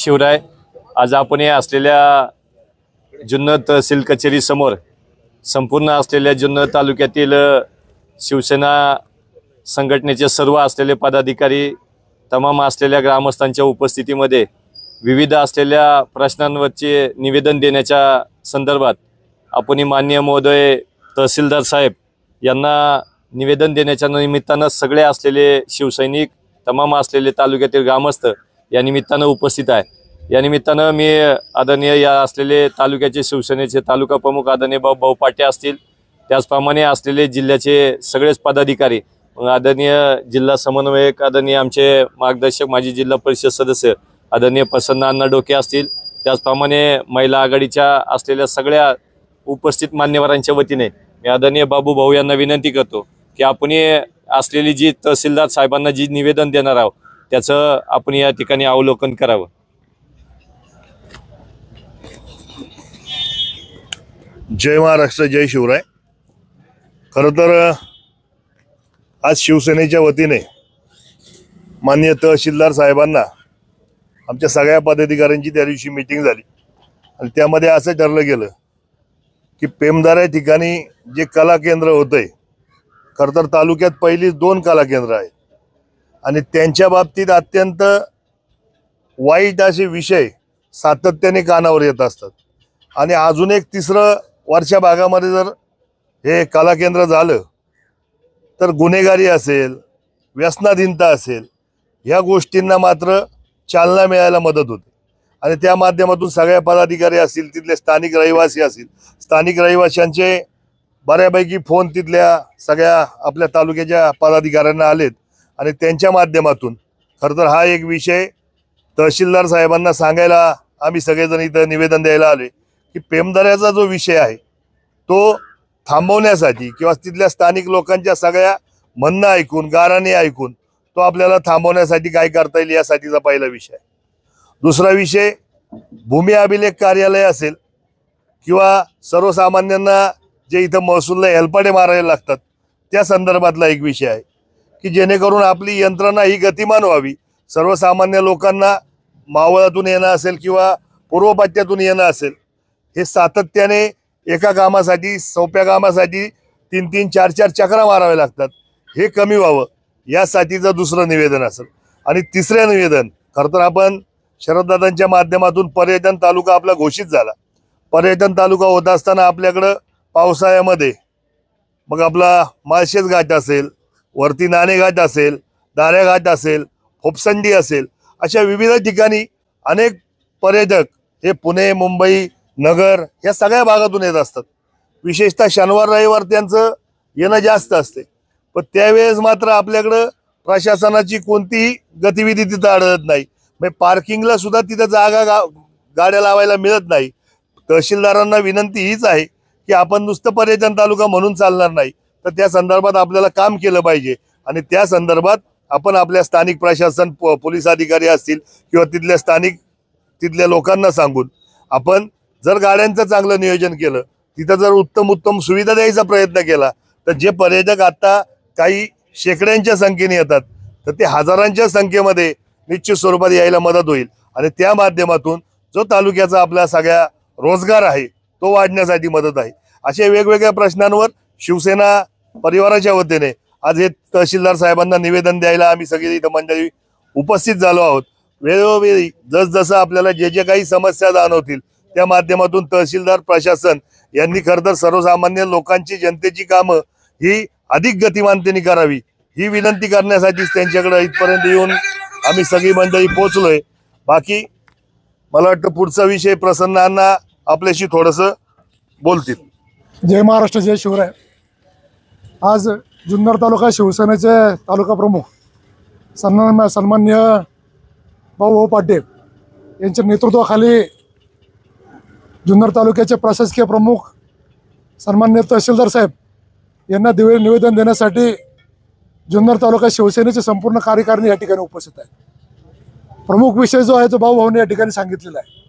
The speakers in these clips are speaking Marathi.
शिवराय, आज आपण या असलेल्या जुन्नर तहसील कचेरी समोर संपूर्ण असलेल्या जुन्नर तालुक्यातील शिवसेना संघटनेचे सर्व असलेले पदाधिकारी, तमाम असलेल्या ग्रामस्थांच्या उपस्थितीमध्ये विविध असलेल्या प्रश्नांवरचे निवेदन देण्याच्या संदर्भात आपण माननीय महोदय तहसीलदार साहेब यांना निवेदन देण्याच्या निमित्तानं सगळे असलेले शिवसैनिक, तमाम असलेले तालुक्यातील ग्रामस्थ या निमित्तानं उपस्थित आहे। या निमित्तानं मी आदरणीय या असलेले तालुक्याचे शिवसेनेचे तालुका प्रमुख आदरणीय भाऊ पाटे असतील, त्याचप्रमाणे असलेले जिल्ह्याचे सगळेच पदाधिकारी, आदरणीय जिल्हा समन्वयक, आदरणीय आमचे मार्गदर्शक माजी जिल्हा परिषद सदस्य आदरणीय प्रसन्न अण्णा डोके असतील, त्याचप्रमाणे महिला आघाडीच्या असलेल्या सगळ्या उपस्थित मान्यवरांच्या वतीने मी आदरणीय बाबू भाऊ यांना विनंती करतो की आपण असलेली जी तहसीलदार साहेबांना जी निवेदन देणार आहोत त्याचं आपण या ठिकाणी अवलोकन करावं। जय महाराष्ट्र, जय शिवराय। खरं तर आज शिवसेनेच्या वतीने माननीय तहसीलदार साहेबांना आमच्या सगळ्या पदाधिकाऱ्यांची त्या दिवशी मीटिंग झाली आणि त्यामध्ये असं ठरलं गेलं की पेमदार या ठिकाणी जे कला केंद्र होतंय, खरं तर तालुक्यात पहिली 2 कला केंद्र आहेत आणि त्यांच्या बाबतीत अत्यंत वाईट असे विषय सातत्याने कानावर येत असतात आणि अजून एक तिसरं वरच्या भागामध्ये जर हे कला केंद्र झालं तर गुन्हेगारी असेल, व्यसनाधीनता असेल, ह्या गोष्टींना मात्र चालना मिळायला मदत होते आणि त्या माध्यमातून सगळ्या पदाधिकारी असतील, तिथले स्थानिक रहिवासी असतील, स्थानिक रहिवाशांचे बऱ्यापैकी फोन तिथल्या सगळ्या आपल्या तालुक्याच्या पदाधिकाऱ्यांना आलेत आणि त्यांच्या माध्यमातून खरं तर हा एक विषय तहसीलदार साहेबांना सांगायला आम्ही सगळेजण इथं निवेदन द्यायला आले की पेमदाऱ्याचा जो विषय आहे तो थांबवण्यासाठी किंवा तिथल्या स्थानिक लोकांच्या सगळ्या म्हणणं ऐकून, गाराने ऐकून तो आपल्याला थांबवण्यासाठी काय करता येईल यासाठीचा पहिला विषय। दुसरा विषय भूमी अभिलेख कार्यालय असेल किंवा सर्वसामान्यांना जे इथं महसूलला हेलपाटे मारायला लागतात त्या संदर्भातला एक विषय आहे की जेणेकरून आपली यंत्रणा ही गतिमान व्हावी। सर्वसामान्य लोकांना मावळातून येणं असेल किंवा पूर्वपट्ट्यातून येणं असेल, हे सातत्याने एका कामासाठी, सोप्या कामासाठी 3-3, 4-4 चक्रा मारावे लागतात, हे कमी व्हावं यासाठीचं दुसरं निवेदन असेल। आणि तिसरं निवेदन खरं तर आपण शरददादांच्या माध्यमातून पर्यटन तालुका आपला घोषित झाला। पर्यटन तालुका होत असताना आपल्याकडं पावसाळ्यामध्ये मग आपला माळशेज घाट असेल, वरती नाणे घाट असेल, दाऱ्या घाट असेल, फोपसंडी असेल, अशा विविध ठिकाणी अनेक पर्यटक हे पुणे, मुंबई, नगर या सगळ्या भागातून येत असतात। विशेषतः शनिवार रविवार त्यांचं येणं जास्त असते, पण त्यावेळेस मात्र आपल्याकडं प्रशासनाची कोणतीही गतिविधी तिथं आढळत नाही। म्हणजे पार्किंगला सुद्धा तिथं जागा गाड्या लावायला मिळत नाही। तहसीलदारांना विनंती हीच आहे की आपण नुसतं पर्यटन तालुका म्हणून चालणार नाही, तर त्या संदर्भात आपल्याला काम केलं पाहिजे आणि त्या संदर्भात आपण आपल्या स्थानिक प्रशासन, पोलीस अधिकारी असतील किंवा तिथल्या स्थानिक तिथल्या लोकांना सांगून आपण जर गाड्यांचं चांगलं नियोजन केलं, तिथं जर उत्तम सुविधा द्यायचा प्रयत्न केला, तर जे पर्यटक आता काही शेकड्यांच्या संख्येने येतात तर ते हजारांच्या संख्येमध्ये निश्चित स्वरूपात यायला मदत होईल आणि त्या माध्यमातून जो तालुक्याचा आपला सगळ्या रोजगार आहे तो वाढण्यासाठी मदत आहे। अशा वेगवेगळ्या प्रश्नांवर शिवसेना परिवाराच्या वतीने आज हे तहसीलदार साहेबांना निवेदन द्यायला आम्ही सगळे इथं मंडळी उपस्थित झालो आहोत। वेळोवेळी जसजसं आपल्याला जे काही समस्या जाणवतील त्या माध्यमातून तहसीलदार, प्रशासन यांनी खरं तर सर्वसामान्य लोकांची, जनतेची कामं ही अधिक गतिमानतेने करावी ही विनंती करण्यासाठीच त्यांच्याकडे इथपर्यंत येऊन आम्ही सगळी मंडळी पोहोचलोय। बाकी मला वाटतं पुढचा विषय प्रसन्न अण्णा आपल्याशी थोडंसं बोलतील। जय महाराष्ट्र, जय शिवराय। आज जुन्नर तालुका शिवसेनेचे तालुका प्रमुख सन्माननीय भाऊ पाटे यांच्या नेतृत्वाखाली जुन्नर तालुक्याचे प्रशासकीय प्रमुख सन्माननीय तहसीलदार साहेब यांना निवेदन देण्यासाठी जुन्नर तालुका शिवसेनेचे संपूर्ण कार्यकारिणी या ठिकाणी उपस्थित आहे। प्रमुख विषय जो आहे तो भाऊभाऊने या ठिकाणी सांगितलेला आहे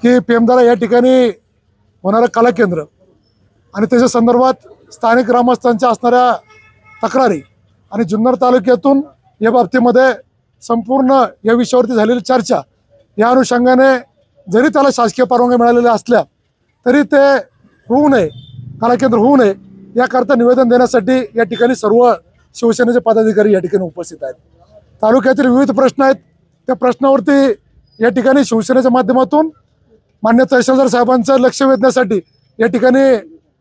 की पेमदारा या ठिकाणी होणारं कला केंद्र आणि त्याच्या संदर्भात स्थानिक ग्रामस्थांच्या असणाऱ्या तक्रारी आणि जुन्नर तालुक्यातून या बाबतीमध्ये संपूर्ण या विषयावरती झालेली चर्चा या अनुषंगाने जरी त्याला शासकीय परवानगी मिळालेल्या असल्या तरी ते होऊ नये, कलाकेंद्र होऊ नये याकरता निवेदन देण्यासाठी या ठिकाणी सर्व शिवसेनेचे पदाधिकारी या ठिकाणी उपस्थित आहेत. तालुक्यातील विविध प्रश्न आहेत, त्या प्रश्नावरती या ठिकाणी शिवसेनेच्या माध्यमातून मान्य तहसीलदार साहेबांचं लक्ष वेधण्यासाठी या ठिकाणी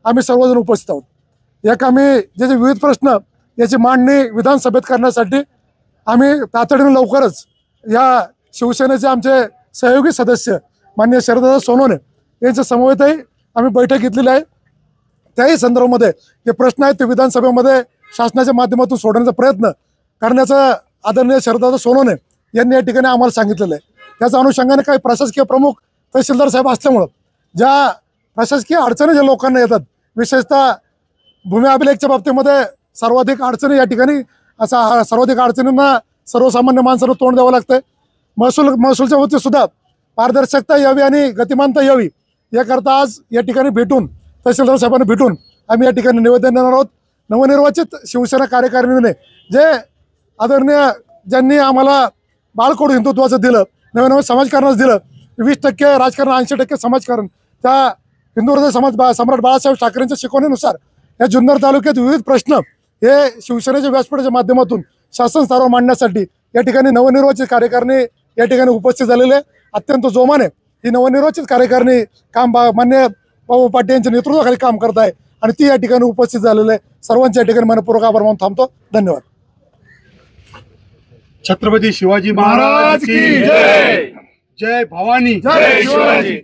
आम्ही सर्वजण उपस्थित आहोत. एक आम्ही जे विविध प्रश्न याची मांडणी विधानसभेत करण्यासाठी आम्ही तातडीने लवकरच या शिवसेनेचे आमचे सहयोगी सदस्य मान्य शरददादा सोनवणे यांच्या समवेतही आम्ही बैठक घेतलेली आहे. त्याही संदर्भामध्ये जे प्रश्न आहेत ते विधानसभेमध्ये शासनाच्या माध्यमातून सोडवण्याचा प्रयत्न करण्याचं आदरणीय शरददादा सोनवणे यांनी या ठिकाणी आम्हाला सांगितलेलं आहे. त्याच्या अनुषंगाने काही प्रशासकीय प्रमुख तहसीलदार साहेब असल्यामुळं ज्या प्रशासकीय अडचणी ज्या लोकांना येतात, विशेषतः भूमी अभिलेखच्या बाबतीमध्ये सर्वाधिक अडचणी या ठिकाणी सर्वाधिक अडचणींना सर्वसामान्य माणसाला तोंड द्यावं लागतंय. महसूलच्या वतीत सुद्धा पारदर्शकता यावी आणि गतिमानता यावी याकरता आज या ठिकाणी भेटून तहसीलदार साहेबांना भेटून आम्ही या ठिकाणी निवेदन देणार आहोत. नवनिर्वाचित शिवसेना कार्यकारिणीने जे आदरणीय ज्यांनी आम्हाला बाळकोड हिंदुत्वाचं दिलं, नवं समाजकारणाचं दिलं, 20% राजकारण 80% समाजकारण, त्या हिंदू हृदय सम्राट बाळासाहेब ठाकरेंच्या शिकवणीनुसार या जुन्नर तालुक्यात विविध प्रश्न हे शिवसेनेच्या व्यासपीठाच्या माध्यमातून शासन स्तरावर मांडण्यासाठी या ठिकाणी नवनिर्वाचित कार्यकारिणी या ठिकाणी उपस्थित झालेले अत्यंत जोमाने ही नवनिर्वाचित कार्यकारिणी मान्य भाऊ पाटील यांच्या नेतृत्वाखाली काम करत आहे आणि ती या ठिकाणी उपस्थित झालेले सर्वांच्या या ठिकाणी मनपूर्वक आभार मानून थांबतो. धन्यवाद. छत्रपती शिवाजी महाराज की जय. जय भवानी. जय शिवाजी.